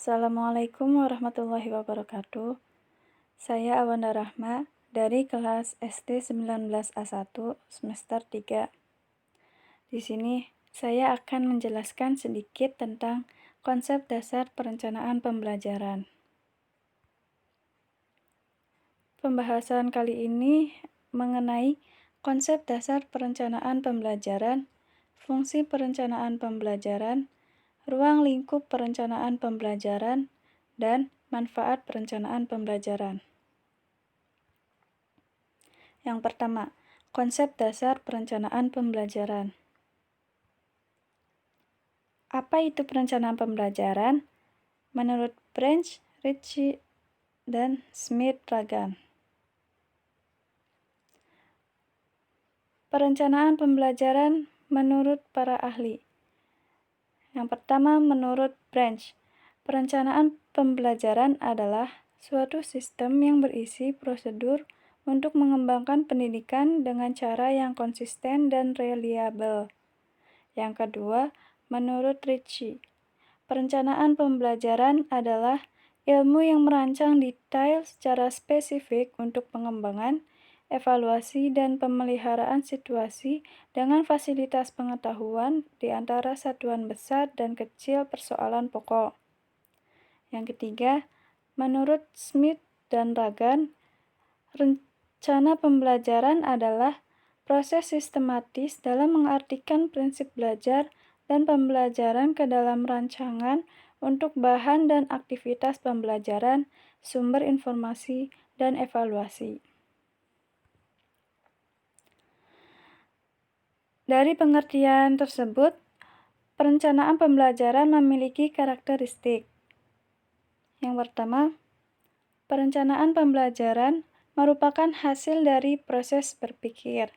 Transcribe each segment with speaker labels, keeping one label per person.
Speaker 1: Assalamualaikum warahmatullahi wabarakatuh. Saya Awanda Rahma dari kelas SD 19A1 semester 3. Di sini saya akan menjelaskan sedikit tentang konsep dasar perencanaan pembelajaran. Pembahasan kali ini mengenai konsep dasar perencanaan pembelajaran, fungsi perencanaan pembelajaran, ruang lingkup perencanaan pembelajaran, dan manfaat perencanaan pembelajaran. Yang pertama, konsep dasar perencanaan pembelajaran. Apa itu perencanaan pembelajaran? Menurut Branch, Ritchie, dan Smith-Ragan. Perencanaan pembelajaran menurut para ahli. Yang pertama, menurut Branch, perencanaan pembelajaran adalah suatu sistem yang berisi prosedur untuk mengembangkan pendidikan dengan cara yang konsisten dan reliabel. Yang kedua, menurut Ritchie, perencanaan pembelajaran adalah ilmu yang merancang detail secara spesifik untuk pengembangan, evaluasi, dan pemeliharaan situasi dengan fasilitas pengetahuan di antara satuan besar dan kecil persoalan pokok. Yang ketiga, menurut Smith dan Ragan, rencana pembelajaran adalah proses sistematis dalam mengartikan prinsip belajar dan pembelajaran ke dalam rancangan untuk bahan dan aktivitas pembelajaran, sumber informasi, dan evaluasi. Dari pengertian tersebut, perencanaan pembelajaran memiliki karakteristik. Yang pertama, perencanaan pembelajaran merupakan hasil dari proses berpikir.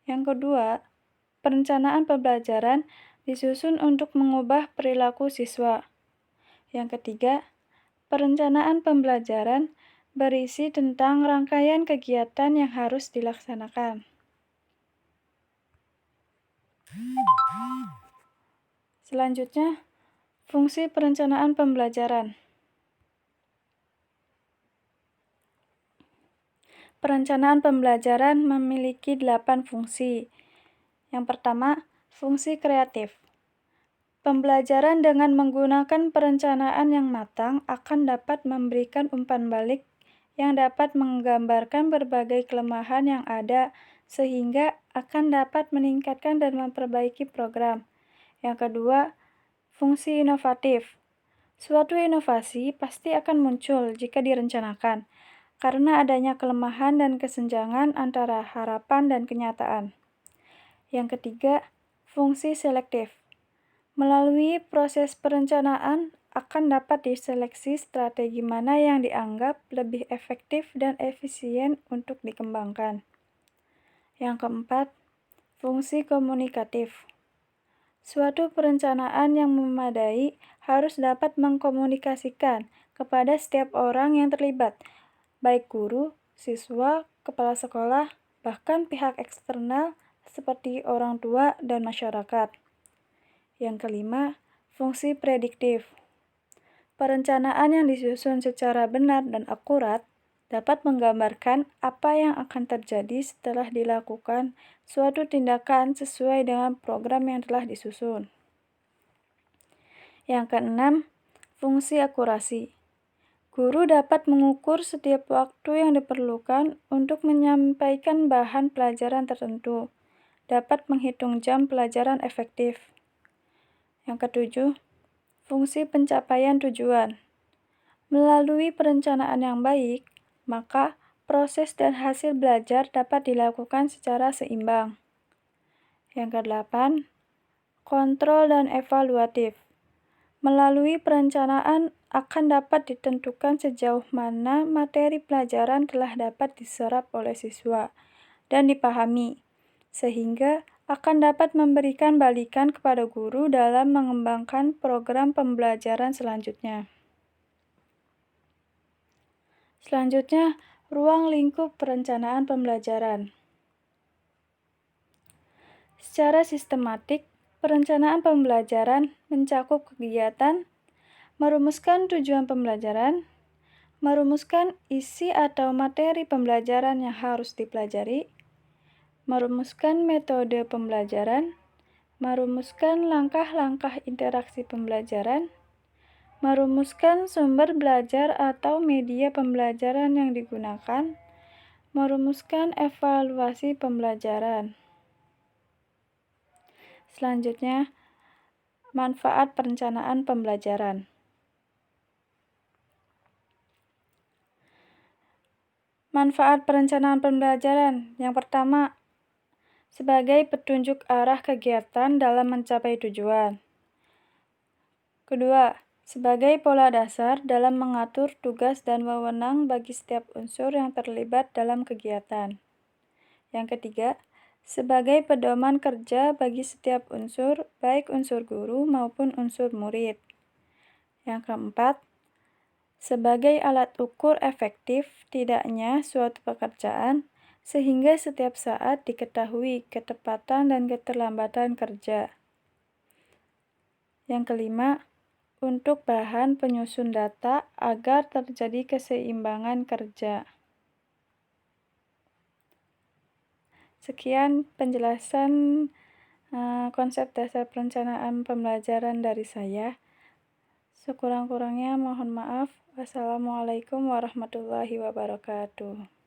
Speaker 1: Yang kedua, perencanaan pembelajaran disusun untuk mengubah perilaku siswa. Yang ketiga, perencanaan pembelajaran berisi tentang rangkaian kegiatan yang harus dilaksanakan. Selanjutnya, fungsi perencanaan pembelajaran. Perencanaan pembelajaran memiliki 8 fungsi. Yang pertama, fungsi kreatif. Pembelajaran dengan menggunakan perencanaan yang matang akan dapat memberikan umpan balik yang dapat menggambarkan berbagai kelemahan yang ada sehingga akan dapat meningkatkan dan memperbaiki program. Yang kedua, fungsi inovatif. Suatu inovasi pasti akan muncul jika direncanakan, karena adanya kelemahan dan kesenjangan antara harapan dan kenyataan. Yang ketiga, fungsi selektif. Melalui proses perencanaan akan dapat diseleksi strategi mana yang dianggap lebih efektif dan efisien untuk dikembangkan. Yang keempat, fungsi komunikatif. Suatu perencanaan yang memadai harus dapat mengkomunikasikan kepada setiap orang yang terlibat, baik guru, siswa, kepala sekolah, bahkan pihak eksternal seperti orang tua dan masyarakat. Yang kelima, fungsi prediktif. Perencanaan yang disusun secara benar dan akurat dapat menggambarkan apa yang akan terjadi setelah dilakukan suatu tindakan sesuai dengan program yang telah disusun. Yang keenam, fungsi akurasi. Guru dapat mengukur setiap waktu yang diperlukan untuk menyampaikan bahan pelajaran tertentu, dapat menghitung jam pelajaran efektif. Yang ketujuh, fungsi pencapaian tujuan. Melalui perencanaan yang baik, maka proses dan hasil belajar dapat dilakukan secara seimbang. Yang kedelapan, kontrol dan evaluatif. Melalui perencanaan akan dapat ditentukan sejauh mana materi pelajaran telah dapat diserap oleh siswa dan dipahami, sehingga akan dapat memberikan balikan kepada guru dalam mengembangkan program pembelajaran selanjutnya. Selanjutnya, ruang lingkup perencanaan pembelajaran. Secara sistematik, perencanaan pembelajaran mencakup kegiatan, Merumuskan tujuan pembelajaran, merumuskan isi atau materi pembelajaran yang harus dipelajari, merumuskan metode pembelajaran, merumuskan langkah-langkah interaksi pembelajaran, merumuskan sumber belajar atau media pembelajaran yang digunakan, merumuskan evaluasi pembelajaran. Selanjutnya, manfaat perencanaan pembelajaran. Manfaat perencanaan pembelajaran. Yang pertama, sebagai petunjuk arah kegiatan dalam mencapai tujuan. Kedua, sebagai pola dasar dalam mengatur tugas dan wewenang bagi setiap unsur yang terlibat dalam kegiatan. Yang ketiga, sebagai pedoman kerja bagi setiap unsur, baik unsur guru maupun unsur murid. Yang keempat, sebagai alat ukur efektif tidaknya suatu pekerjaan, sehingga setiap saat diketahui ketepatan dan keterlambatan kerja. Yang kelima, untuk bahan penyusun data agar terjadi keseimbangan kerja. Sekian penjelasan konsep dasar perencanaan pembelajaran dari saya. Sekurang-kurangnya mohon maaf. Wassalamualaikum warahmatullahi wabarakatuh.